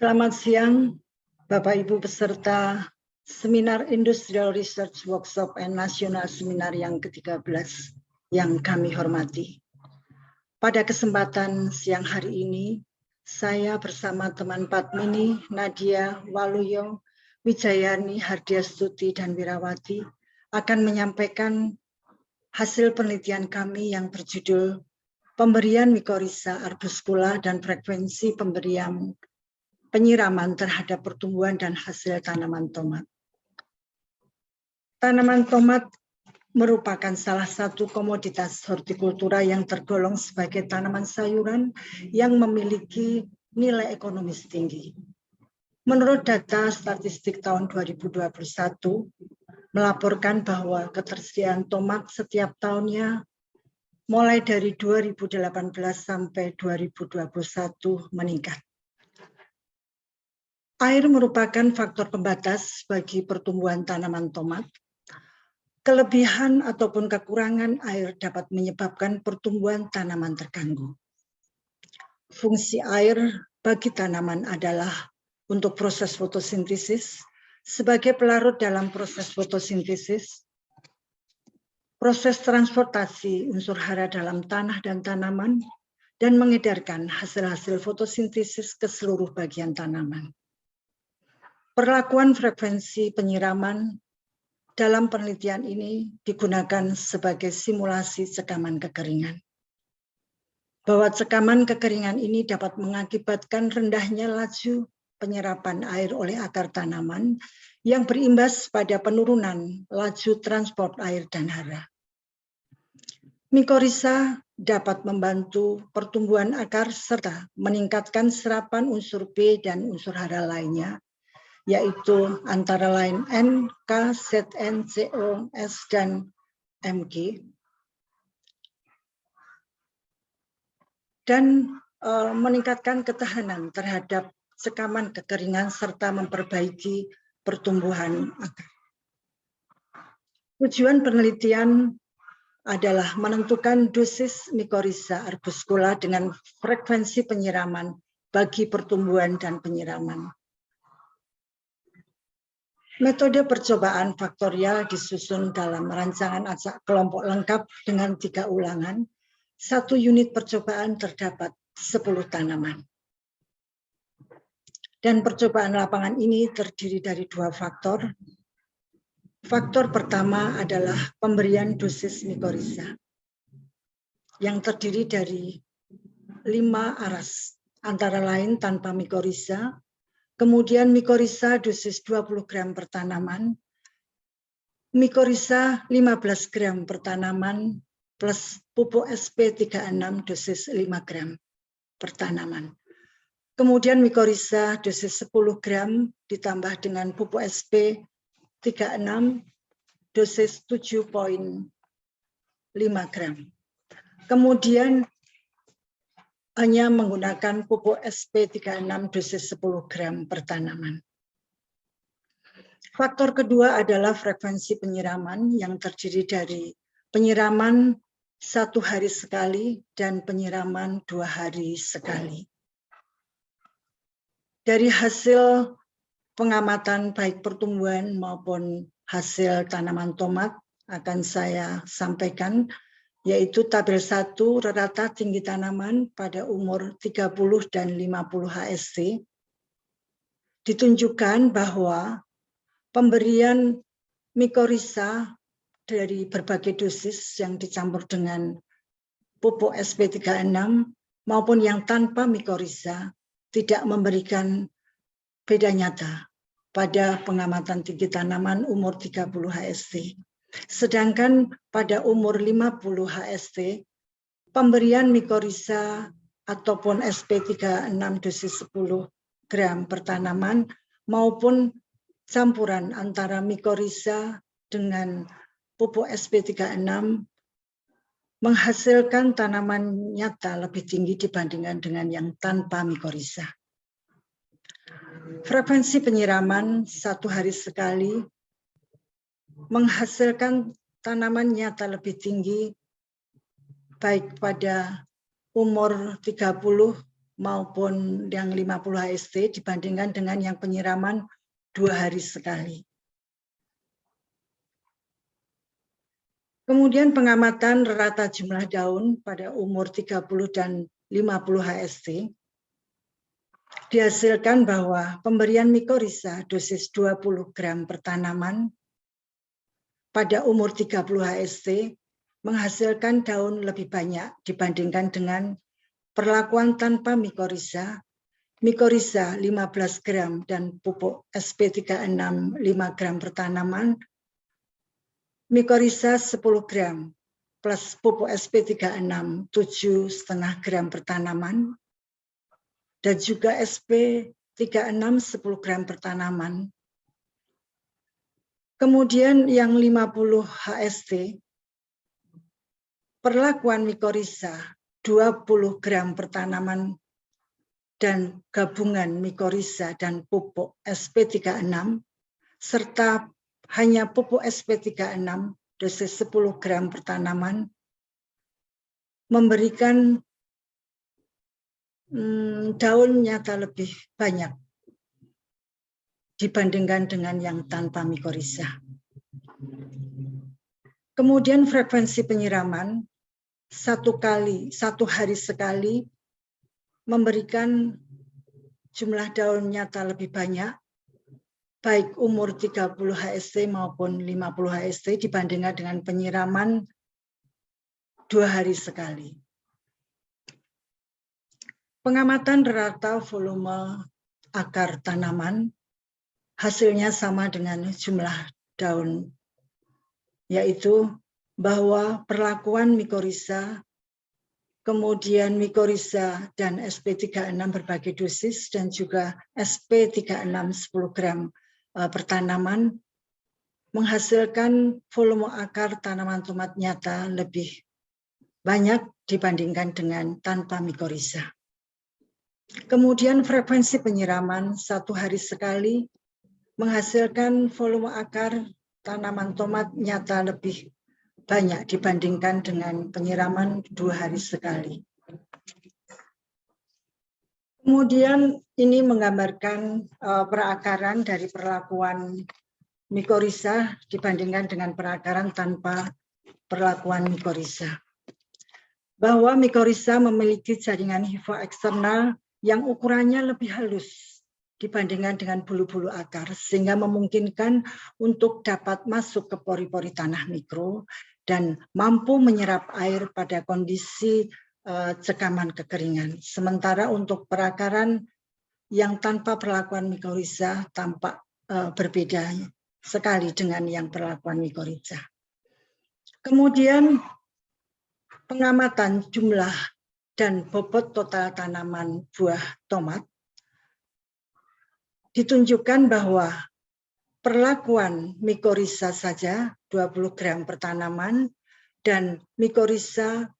Selamat siang, Bapak Ibu peserta Seminar Industrial Research Workshop and National Seminar yang ke-13 yang kami hormati. Pada kesempatan siang hari ini, saya bersama teman Padmini, Nadia, Waluyo, Wijayani, Hardiastuti, dan Wirawati akan menyampaikan hasil penelitian kami yang berjudul Pemberian Mycorrhiza arbuscula dan Frekuensi Pemberian Penyiraman terhadap pertumbuhan dan hasil tanaman tomat. Tanaman tomat merupakan salah satu komoditas hortikultura yang tergolong sebagai tanaman sayuran yang memiliki nilai ekonomis tinggi. Menurut data statistik tahun 2021, melaporkan bahwa ketersediaan tomat setiap tahunnya mulai dari 2018 sampai 2021 meningkat. Air merupakan faktor pembatas bagi pertumbuhan tanaman tomat. Kelebihan ataupun kekurangan air dapat menyebabkan pertumbuhan tanaman terganggu. Fungsi air bagi tanaman adalah untuk proses fotosintesis, sebagai pelarut dalam proses fotosintesis, proses transportasi unsur hara dalam tanah dan tanaman, dan mengedarkan hasil-hasil fotosintesis ke seluruh bagian tanaman. Perlakuan frekuensi penyiraman dalam penelitian ini digunakan sebagai simulasi cekaman kekeringan. Bahwa cekaman kekeringan ini dapat mengakibatkan rendahnya laju penyerapan air oleh akar tanaman yang berimbas pada penurunan laju transport air dan hara. Mycorrhiza dapat membantu pertumbuhan akar serta meningkatkan serapan unsur B dan unsur hara lainnya, yaitu antara lain N, K, Zn, Co, S, dan Mg, dan meningkatkan ketahanan terhadap cekaman kekeringan serta memperbaiki pertumbuhan akar. Tujuan penelitian adalah menentukan dosis Mycorrhiza arbuscula dengan frekuensi penyiraman bagi pertumbuhan dan penyiraman. Metode percobaan faktorial disusun dalam rancangan acak kelompok lengkap dengan 3 ulangan. 1 unit percobaan terdapat 10 tanaman. Dan percobaan lapangan ini terdiri dari 2 faktor. Faktor pertama adalah pemberian dosis Mycorrhiza yang terdiri dari 5 aras, antara lain tanpa Mycorrhiza, kemudian Mycorrhiza dosis 20 gram per tanaman, Mycorrhiza 15 gram per tanaman, plus pupuk SP36 dosis 5 gram per tanaman. Kemudian Mycorrhiza dosis 10 gram ditambah dengan pupuk SP36 dosis 7,5 gram. Kemudian hanya menggunakan pupuk SP36 dosis 10 gram per tanaman. Faktor kedua adalah frekuensi penyiraman yang terdiri dari penyiraman 1 hari sekali dan penyiraman 2 hari sekali. Dari hasil pengamatan baik pertumbuhan maupun hasil tanaman tomat akan saya sampaikan, yaitu tabel 1 rata tinggi tanaman pada umur 30 dan 50 HST. Ditunjukkan bahwa pemberian Mycorrhiza dari berbagai dosis yang dicampur dengan pupuk SP36 maupun yang tanpa Mycorrhiza tidak memberikan beda nyata pada pengamatan tinggi tanaman umur 30 HST. Sedangkan pada umur 50 HST, pemberian Mycorrhiza ataupun SP36 dosis 10 gram per tanaman maupun campuran antara Mycorrhiza dengan pupuk SP36 menghasilkan tanaman nyata lebih tinggi dibandingkan dengan yang tanpa Mycorrhiza. Frekuensi penyiraman 1 hari sekali menghasilkan tanaman nyata lebih tinggi baik pada umur 30 maupun yang 50 HST dibandingkan dengan yang penyiraman 2 hari sekali. Kemudian pengamatan rata jumlah daun pada umur 30 dan 50 HST dihasilkan bahwa pemberian mikorizа dosis 20 gram per tanaman pada umur 30 HST menghasilkan daun lebih banyak dibandingkan dengan perlakuan tanpa mikorizа 15 gram dan pupuk SP36 5 gram per tanaman, mikorizа 10 gram plus pupuk SP36 7,5 gram per tanaman, dan juga SP36 10 gram per tanaman. Kemudian yang 50 HST, perlakuan mikorizа 20 gram per tanaman dan gabungan mikorizа dan pupuk SP36 serta hanya pupuk SP36 dosis 10 gram per tanaman memberikan daun nyata lebih banyak dibandingkan dengan yang tanpa mikorizа. Kemudian frekuensi penyiraman satu hari sekali memberikan jumlah daun nyata lebih banyak, baik umur 30 HST maupun 50 HST dibandingkan dengan penyiraman 2 hari sekali. Pengamatan rata volume akar tanaman hasilnya sama dengan jumlah daun, yaitu bahwa perlakuan mikorizа, kemudian mikorizа dan SP36 berbagai dosis dan juga SP36 10 gram per tanaman menghasilkan volume akar tanaman tomat nyata lebih banyak dibandingkan dengan tanpa mikorizа. Kemudian frekuensi penyiraman 1 hari sekali menghasilkan volume akar tanaman tomat nyata lebih banyak dibandingkan dengan penyiraman 2 hari sekali. Kemudian ini menggambarkan perakaran dari perlakuan mikorizа dibandingkan dengan perakaran tanpa perlakuan mikorizа. Bahwa mikorizа memiliki jaringan hifa eksternal yang ukurannya lebih halus dibandingkan dengan bulu-bulu akar, sehingga memungkinkan untuk dapat masuk ke pori-pori tanah mikro dan mampu menyerap air pada kondisi cekaman kekeringan. Sementara untuk perakaran yang tanpa perlakuan mikorizа tampak berbeda sekali dengan yang perlakuan mikorizа. Kemudian pengamatan jumlah dan bobot total tanaman buah tomat ditunjukkan bahwa perlakuan mikorizа saja 20 gram per tanaman dan mikorizа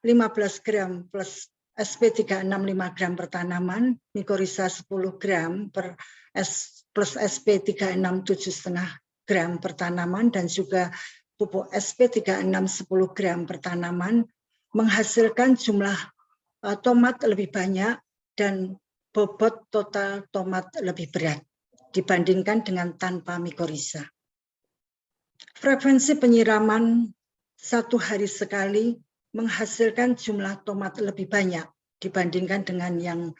15 gram plus SP36 5 gram per tanaman, mikorizа 10 gram plus SP36 7,5 gram per tanaman dan juga pupuk SP36 10 gram per tanaman menghasilkan jumlah tomat lebih banyak dan bobot total tomat lebih berat dibandingkan dengan tanpa mikorizа. Frekuensi penyiraman 1 hari sekali menghasilkan jumlah tomat lebih banyak dibandingkan dengan yang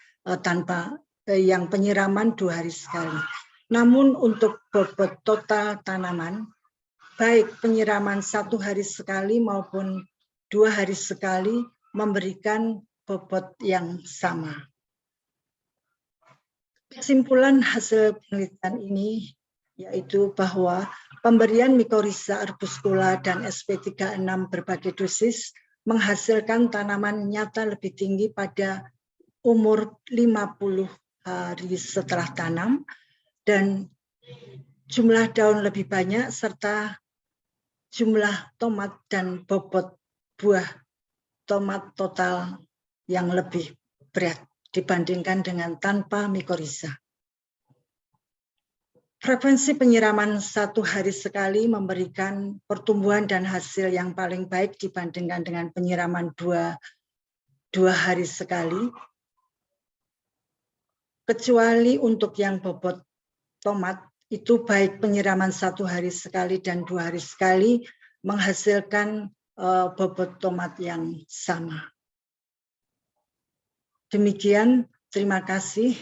yang penyiraman 2 hari sekali. Namun untuk bobot total tanaman, baik penyiraman 1 hari sekali maupun 2 hari sekali memberikan bobot yang sama. Kesimpulan hasil penelitian ini yaitu bahwa pemberian mikorizа arbuscula dan SP36 berbagai dosis menghasilkan tanaman nyata lebih tinggi pada umur 50 hari setelah tanam dan jumlah daun lebih banyak serta jumlah tomat dan bobot buah tomat total yang lebih berat dibandingkan dengan tanpa mikorizа. Frekuensi penyiraman 1 hari sekali memberikan pertumbuhan dan hasil yang paling baik dibandingkan dengan penyiraman 2 hari sekali. kecuali untuk yang bobot tomat itu baik penyiraman 1 hari sekali dan 2 hari sekali menghasilkan bobot tomat yang sama. Demikian, terima kasih.